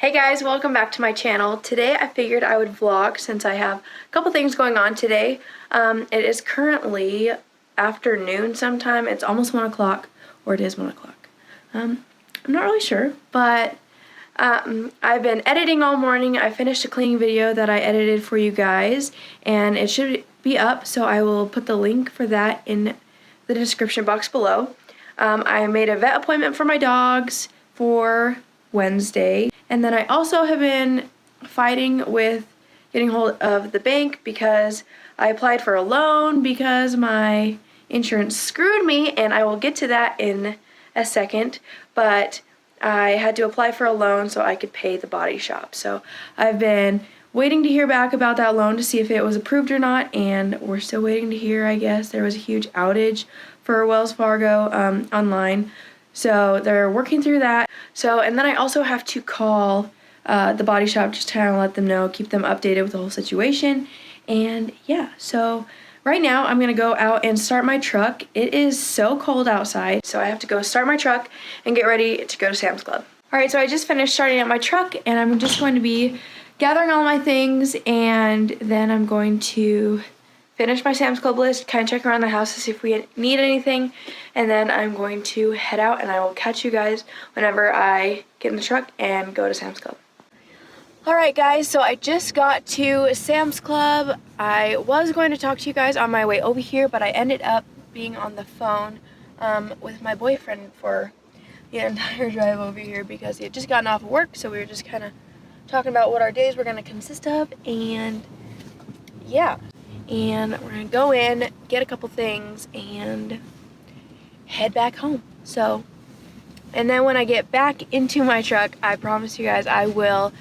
Hey guys, welcome back to my channel. Today I figured I would vlog since I have a couple things going on today. It is currently afternoon sometime. It's almost 1 o'clock, or it is 1 o'clock. I'm not really sure, but I've been editing all morning. I finished a cleaning video that I edited for you guys, and it should be up, so I will put the link for that in the description box below. I made a vet appointment for my dogs for Wednesday. And then I also have been fighting with getting hold of the bank because I applied for a loan because my insurance screwed me, and I will get to that in a second. But I had to apply for a loan so I could pay the body shop. So I've been waiting to hear back about that loan to see if it was approved or not, and we're still waiting to hear, I guess. There was a huge outage for Wells Fargo online. So they're working through that. And then I also have to call the body shop just to kind of let them know, keep them updated with the whole situation. And yeah, so right now I'm gonna go out and start my truck. It is so cold outside, so I have to go start my truck and get ready to go to Sam's Club. All right, so I just finished starting up my truck, and I'm just going to be gathering all my things, and then I'm going to finish my Sam's Club list, kind of check around the house to see if we need anything, and then I'm going to head out, and I will catch you guys whenever I get in the truck and go to Sam's Club. Alright guys, so I just got to Sam's Club. I was going to talk to you guys on my way over here, but I ended up being on the phone with my boyfriend for the entire drive over here because he had just gotten off of work, so we were just kind of talking about what our days were going to consist of, and yeah. And we're gonna go in, get a couple things, and head back home. And then when I get back into my truck, I promise you guys I will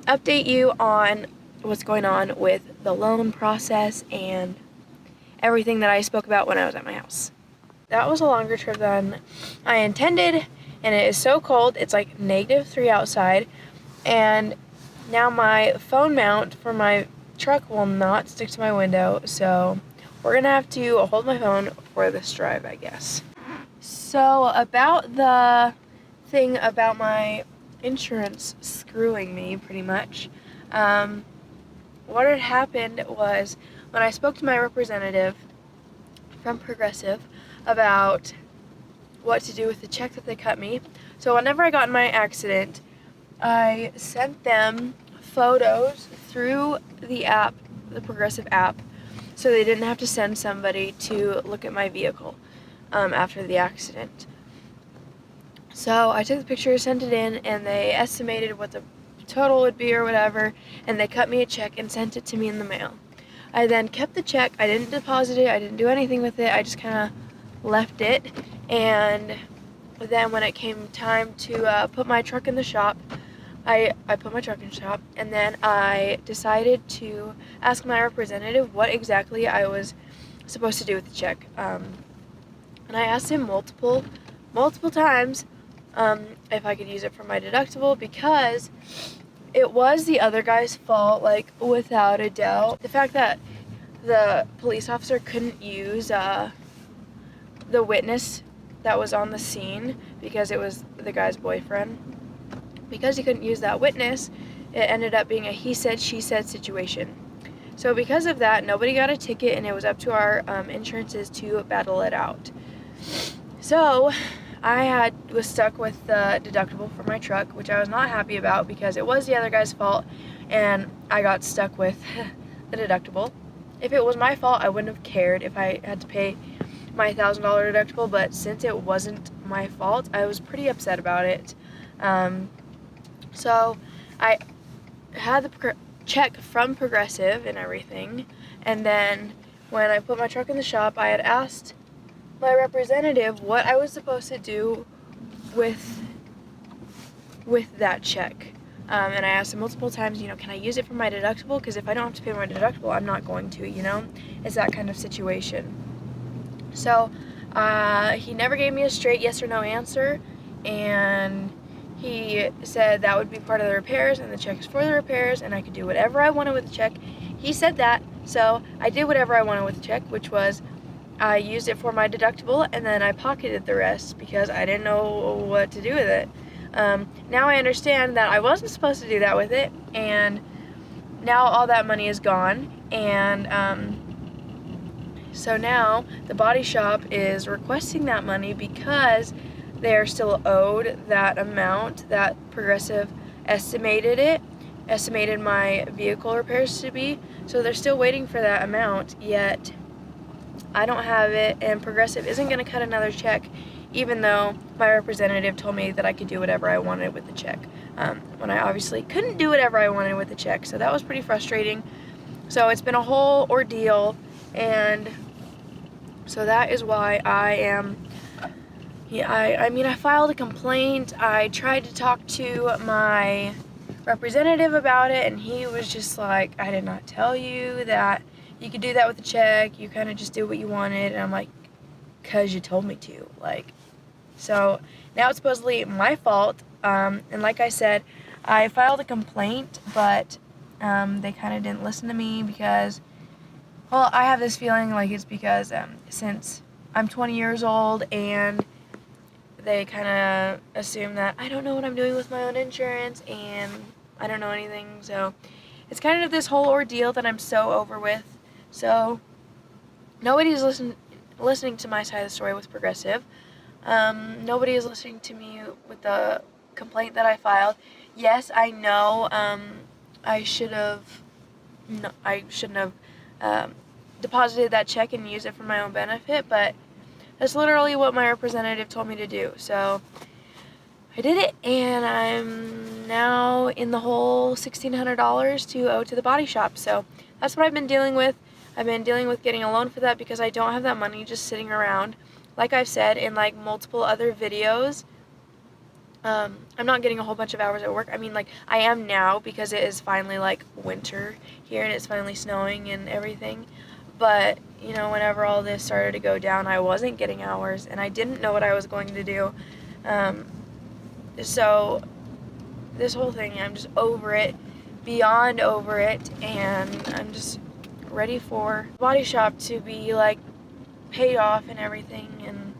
update you on what's going on with the loan process and everything that I spoke about when I was at my house. That was a longer trip than I intended, and it is so cold. It's like -3 outside, and now my phone mount for my truck will not stick to my window, so we're gonna have to hold my phone for this drive, I guess. So about the thing about my insurance screwing me, pretty much, what had happened was when I spoke to my representative from Progressive about what to do with the check that they cut me. So whenever I got in my accident, I sent them photos through the app, the Progressive app, so they didn't have to send somebody to look at my vehicle after the accident. So I took the picture, sent it in, and they estimated what the total would be or whatever, and they cut me a check and sent it to me in the mail. I then kept the check. I didn't deposit it, I didn't do anything with it, I just kind of left it. And then when it came time to put my truck in the shop, I put my truck in the shop, and then I decided to ask my representative what exactly I was supposed to do with the check. And I asked him multiple times if I could use it for my deductible, because it was the other guy's fault, like, without a doubt. The fact that the police officer couldn't use the witness that was on the scene because it was the guy's boyfriend. Because he couldn't use that witness, it ended up being a he said, she said situation. So because of that, nobody got a ticket, and it was up to our insurances to battle it out. So I was stuck with the deductible for my truck, which I was not happy about because it was the other guy's fault, and I got stuck with the deductible. If it was my fault, I wouldn't have cared if I had to pay my $1,000 deductible, but since it wasn't my fault, I was pretty upset about it. So I had the check from Progressive and everything, and then when I put my truck in the shop, I had asked my representative what I was supposed to do with that check. And I asked him multiple times, can I use it for my deductible? Because if I don't have to pay my deductible, I'm not going to, It's that kind of situation. So he never gave me a straight yes or no answer, and he said that would be part of the repairs, and the check is for the repairs, and I could do whatever I wanted with the check. He said that, so I did whatever I wanted with the check, which was I used it for my deductible, and then I pocketed the rest because I didn't know what to do with it. Now I understand that I wasn't supposed to do that with it, and now all that money is gone, and so now the body shop is requesting that money because they are still owed that amount that Progressive estimated my vehicle repairs to be. So they're still waiting for that amount, yet I don't have it, and Progressive isn't going to cut another check, even though my representative told me that I could do whatever I wanted with the check, when I obviously couldn't do whatever I wanted with the check. So that was pretty frustrating. So it's been a whole ordeal, and so that is why I am, I mean, I filed a complaint. I tried to talk to my representative about it, and he was just like, I did not tell you that you could do that with the check. You kind of just did what you wanted. And I'm like, because you told me to. Like, so now it's supposedly my fault. And like I said, I filed a complaint, but they kind of didn't listen to me because, well, I have this feeling like it's because since I'm 20 years old, and they kind of assume that I don't know what I'm doing with my own insurance, and I don't know anything. So it's kind of this whole ordeal that I'm so over with. So nobody's listening to my side of the story with Progressive. Nobody is listening to me with the complaint that I filed. Yes, I know I shouldn't have deposited that check and used it for my own benefit, but that's literally what my representative told me to do. So I did it, and I'm now in the whole $1,600 to owe to the body shop. So that's what I've been dealing with. I've been dealing with getting a loan for that because I don't have that money just sitting around. Like I've said in like multiple other videos, I'm not getting a whole bunch of hours at work. I mean, like, I am now because it is finally like winter here and it's finally snowing and everything. But, you know, whenever all this started to go down, I wasn't getting hours, and I didn't know what I was going to do. So this whole thing, I'm just over it, beyond over it, and I'm just ready for the body shop to be like paid off and everything, and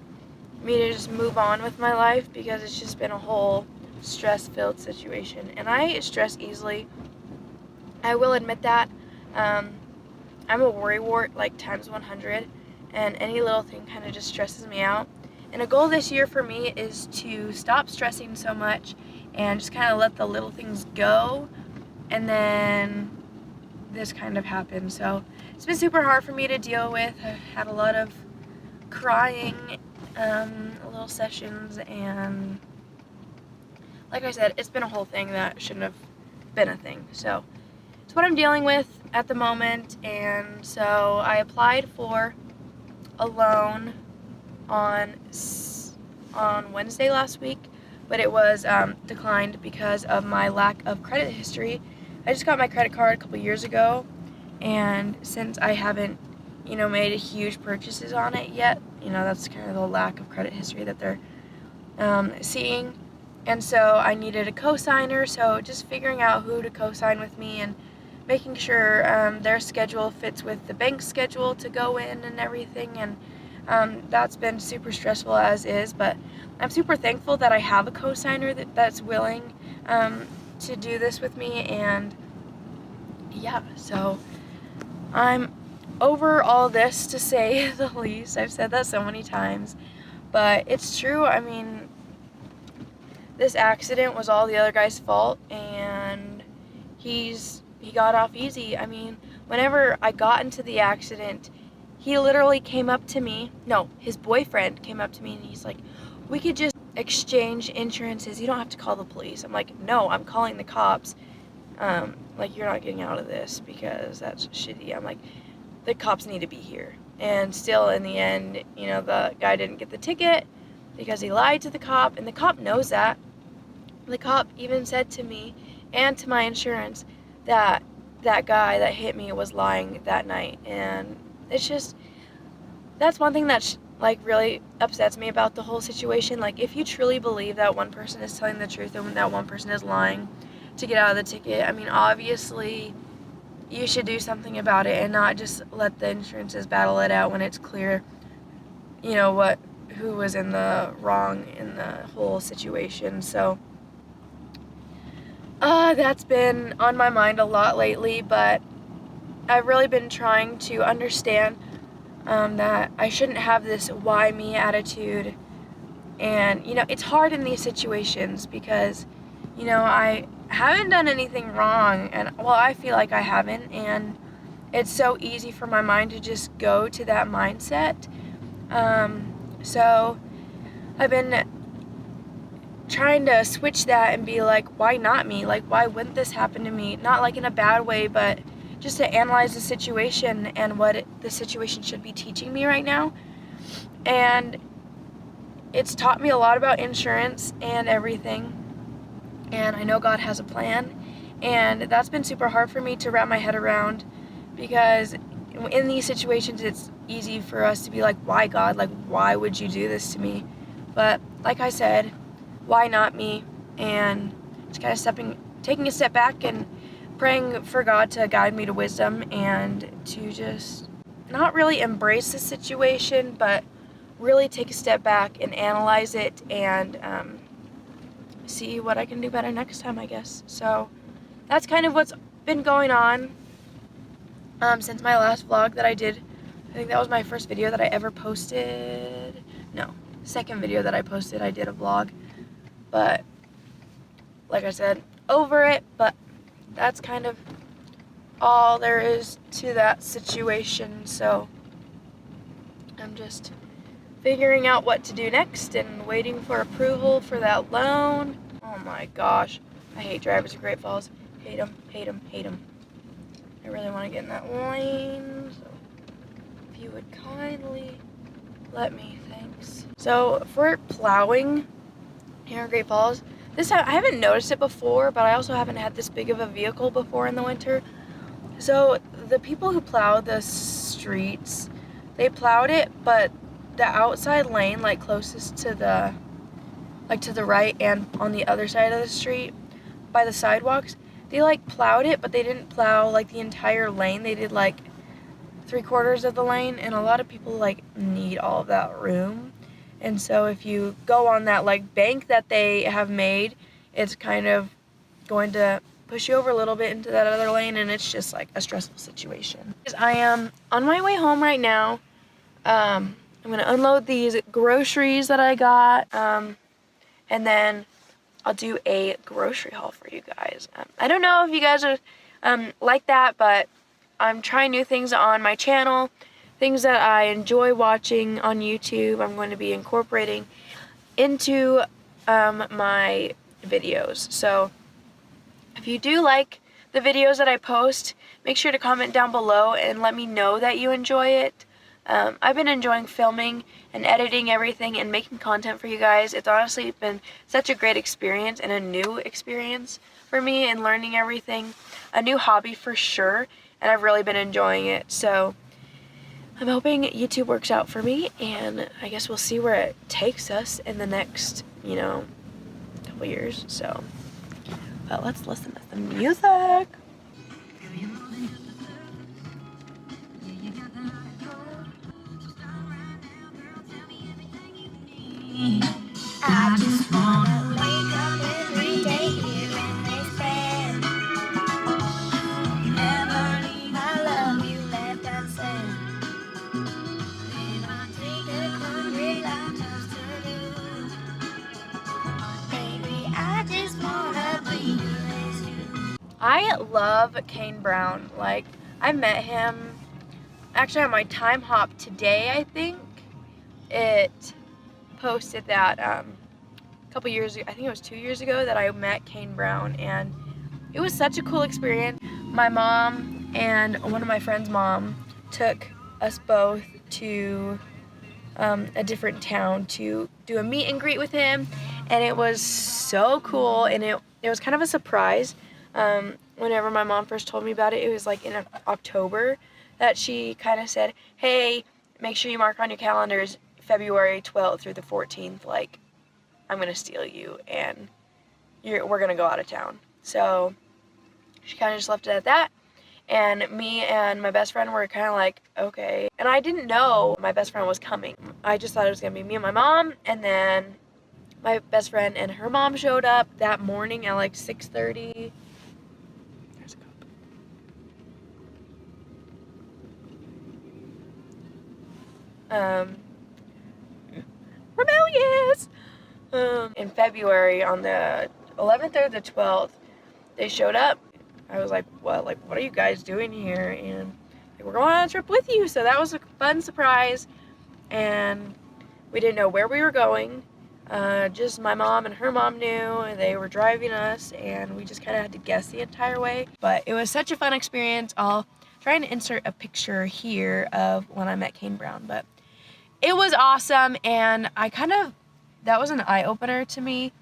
me to just move on with my life, because it's just been a whole stress-filled situation, and I stress easily. I will admit that. I'm a worrywart like times 100, and any little thing kind of just stresses me out. And a goal this year for me is to stop stressing so much and just kind of let the little things go, and then this kind of happened. So it's been super hard for me to deal with. I've had a lot of crying little sessions, and like I said, it's been a whole thing that shouldn't have been a thing. So it's what I'm dealing with at the moment, and so I applied for a loan on Wednesday last week, but it was declined because of my lack of credit history. I just got my credit card a couple years ago, and since I haven't, you know, made huge purchases on it yet, you know, that's kind of the lack of credit history that they're seeing. And so I needed a co-signer, so just figuring out who to co-sign with me and making sure their schedule fits with the bank's schedule to go in and everything, and that's been super stressful as is, but I'm super thankful that I have a co-signer that's willing to do this with me. And yeah, so I'm over all this, to say the least. I've said that so many times, but it's true. I mean, this accident was all the other guy's fault, and he got off easy. I mean, whenever I got into the accident, he literally came up to me. No, his boyfriend came up to me, and he's like, we could just exchange insurances. You don't have to call the police. I'm like, no, I'm calling the cops. Like, you're not getting out of this because that's shitty. I'm like, the cops need to be here. And still, in the end, you know, the guy didn't get the ticket because he lied to the cop, and the cop knows that. The cop even said to me and to my insurance that that guy that hit me was lying that night. And it's just, that's one thing that like really upsets me about the whole situation. Like, if you truly believe that one person is telling the truth and that one person is lying to get out of the ticket, I mean, obviously you should do something about it and not just let the insurances battle it out when it's clear, you know, who was in the wrong in the whole situation. So That's been on my mind a lot lately, but I've really been trying to understand that I shouldn't have this why me attitude. And, it's hard in these situations because, I haven't done anything wrong, and, well, I feel like I haven't, and it's so easy for my mind to just go to that mindset. So I've been trying to switch that and be like, why not me? Like, why wouldn't this happen to me? Not like in a bad way, but just to analyze the situation and what the situation should be teaching me right now. And it's taught me a lot about insurance and everything. And I know God has a plan. And that's been super hard for me to wrap my head around, because in these situations it's easy for us to be like, why God? Like, why would you do this to me? But like I said, why not me? And just kind of taking a step back and praying for God to guide me to wisdom and to just not really embrace the situation, but really take a step back and analyze it and see what I can do better next time, I guess. So that's kind of what's been going on since my last vlog that I did. I think that was my first video that I ever posted. No, second video that I posted, I did a vlog. But like I said, over it. But that's kind of all there is to that situation. So I'm just figuring out what to do next and waiting for approval for that loan. Oh my gosh, I hate drivers of Great Falls. Hate them, hate them, hate them. I really want to get in that lane, so if you would kindly let me, thanks. So for plowing here in Great Falls, this time I haven't noticed it before, but I also haven't had this big of a vehicle before in the winter. So the people who plow the streets, they plowed it, but the outside lane, like closest to the right and on the other side of the street by the sidewalks, they like plowed it, but they didn't plow like the entire lane. They did like 3/4 of the lane, and a lot of people like need all of that room. And so if you go on that like bank that they have made, it's kind of going to push you over a little bit into that other lane, and it's just like a stressful situation. I am on my way home right now. I'm gonna unload these groceries that I got, and then I'll do a grocery haul for you guys. I don't know if you guys are like that, but I'm trying new things on my channel, things that I enjoy watching on YouTube. I'm going to be incorporating into my videos. So if you do like the videos that I post, make sure to comment down below and let me know that you enjoy it. I've been enjoying filming and editing everything and making content for you guys. It's honestly been such a great experience and a new experience for me and learning everything. A new hobby for sure, and I've really been enjoying it. So I'm hoping YouTube works out for me, and I guess we'll see where it takes us in the next, couple years. So, but let's listen to some music. I just wanna wake up every day here in this bed. Never leave, I love you left unsaid. Then I take the concrete out just to do. Baby, I just wanna be with you. I love Kane Brown. Like, I met him actually on my time hop today, I think. It posted that a couple years ago, I think it was 2 years ago, that I met Kane Brown, and it was such a cool experience. My mom and one of my friend's mom took us both to a different town to do a meet and greet with him, and it was so cool, and it was kind of a surprise. Whenever my mom first told me about it, it was like in October that she kind of said, hey, make sure you mark on your calendars February 12th through the 14th, like, I'm gonna steal you and we're gonna go out of town. So she kind of just left it at that, and me and my best friend were kind of like, okay. And I didn't know my best friend was coming. I just thought it was gonna be me and my mom, and then my best friend and her mom showed up that morning at like 6:30. There's a cup. Rebellious! In February on the 11th or the 12th, they showed up. I was like, what are you guys doing here? And we're going on a trip with you. So that was a fun surprise. And we didn't know where we were going. Just my mom and her mom knew, and they were driving us, and we just kind of had to guess the entire way. But it was such a fun experience. I'll try and insert a picture here of when I met Kane Brown. But it was awesome, and that was an eye-opener to me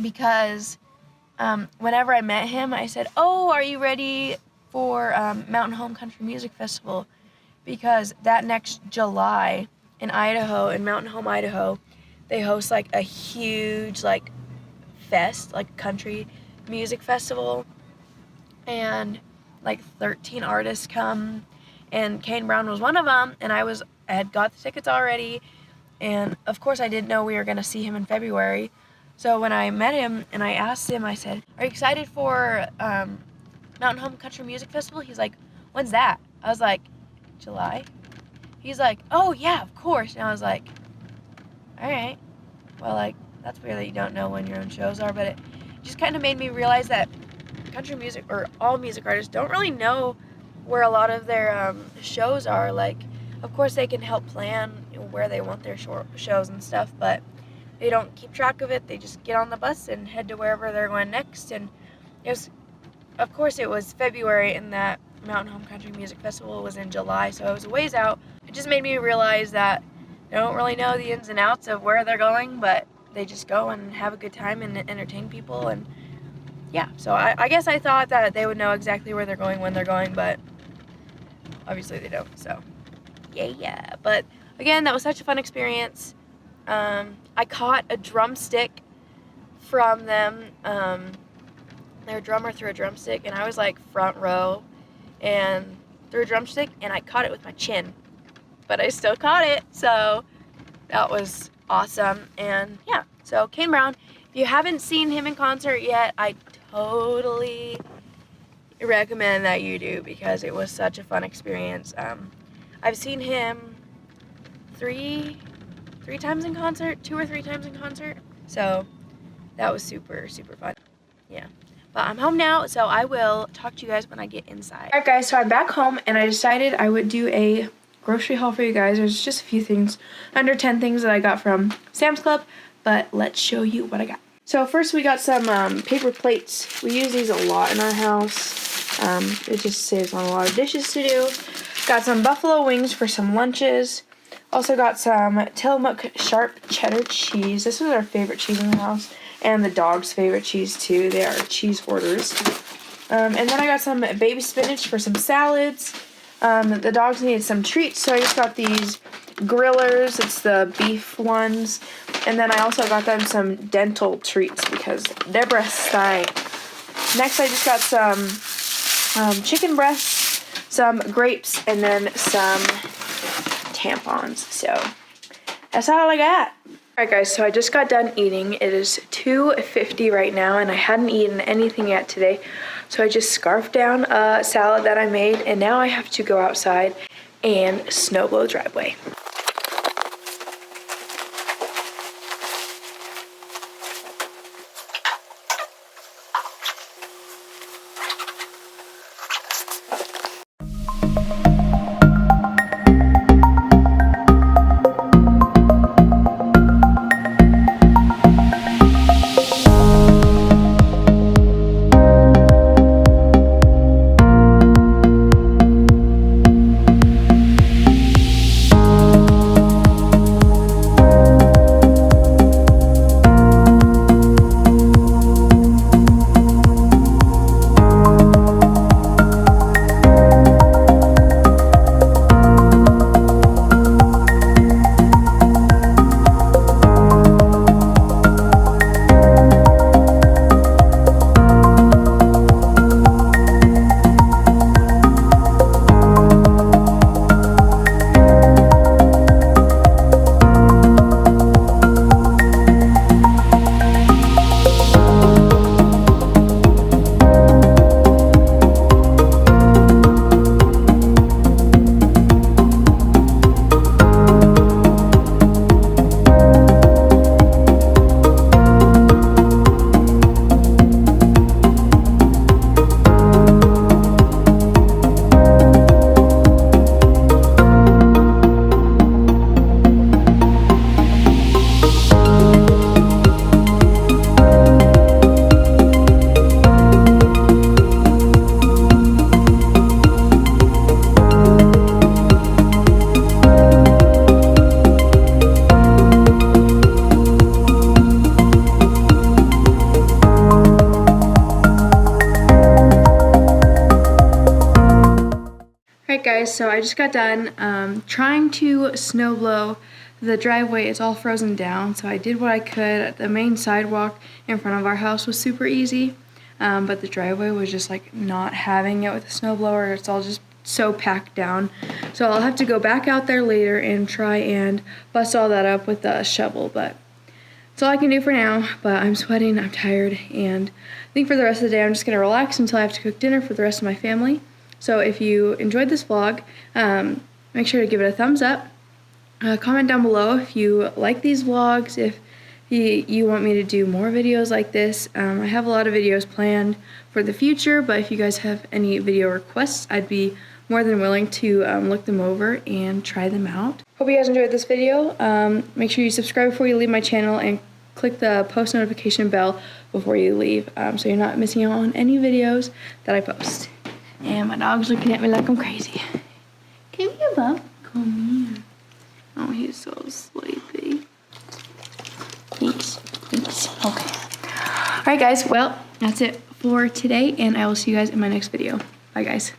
because whenever I met him, I said, oh, are you ready for Mountain Home Country Music Festival? Because that next July in Idaho, in Mountain Home, Idaho, they host like a huge like fest, like country music festival, and like 13 artists come, and Kane Brown was one of them, and I had got the tickets already, and of course I didn't know we were going to see him in February. So when I met him and I asked him, I said, are you excited for Mountain Home Country Music Festival? He's like, when's that? I was like, July? He's like, oh yeah, of course. And I was like, all right. Well, like, that's weird that you don't know when your own shows are, but it just kind of made me realize that country music, or all music artists, don't really know where a lot of their shows are. Like, of course they can help plan where they want their shows and stuff, but they don't keep track of it. They just get on the bus and head to wherever they're going next. And of course it was February, and that Mountain Home Country Music Festival was in July, so it was a ways out. It just made me realize that they don't really know the ins and outs of where they're going, but they just go and have a good time and entertain people. And yeah, so I guess I thought that they would know exactly where they're going when they're going, but obviously they don't. So yeah. But again, that was such a fun experience. I caught a drumstick from them. Their drummer threw a drumstick, and I was like front row and threw a drumstick, and I caught it with my chin, but I still caught it. So that was awesome. And yeah, so Kane Brown, if you haven't seen him in concert yet, I totally recommend that you do, because it was such a fun experience. I've seen him three times in concert, 2 or 3 times in concert. So that was super, super fun. Yeah. But I'm home now, so I will talk to you guys when I get inside. Alright guys, so I'm back home, and I decided I would do a grocery haul for you guys. There's just a few things, under 10 things that I got from Sam's Club, but let's show you what I got. So first we got some paper plates. We use these a lot in our house. It just saves on a lot of dishes to do. Got some buffalo wings for some lunches. Also got some Tillamook sharp cheddar cheese. This was our favorite cheese in the house, and the dog's favorite cheese too. They are cheese hoarders. And then I got some baby spinach for some salads. The dogs needed some treats, so I just got these grillers. It's the beef ones. And then I also got them some dental treats because their breasts stink. Next I just got some chicken breasts, some grapes, and then some tampons. So that's all I got. Alright guys, so I just got done eating. It is 2:50 right now, and I hadn't eaten anything yet today. So I just scarfed down a salad that I made, and now I have to go outside and snow blow the driveway. guys, so I just got done trying to snow blow. The driveway is all frozen down, so I did what I could. The main sidewalk in front of our house was super easy, but the driveway was just like not having it with the snow blower. It's all just so packed down. So I'll have to go back out there later and try and bust all that up with the shovel, but that's all I can do for now. But I'm sweating, I'm tired, and I think for the rest of the day I'm just gonna relax until I have to cook dinner for the rest of my family. So if you enjoyed this vlog, make sure to give it a thumbs up. Comment down below if you like these vlogs, if you want me to do more videos like this. I have a lot of videos planned for the future, but if you guys have any video requests, I'd be more than willing to look them over and try them out. Hope you guys enjoyed this video. Make sure you subscribe before you leave my channel and click the post notification bell before you leave, so you're not missing out on any videos that I post. And my dog's looking at me like I'm crazy. Come here, Bob. Come here. Oh, he's so sleepy. Thanks. Okay. Alright guys, well, that's it for today, and I will see you guys in my next video. Bye guys.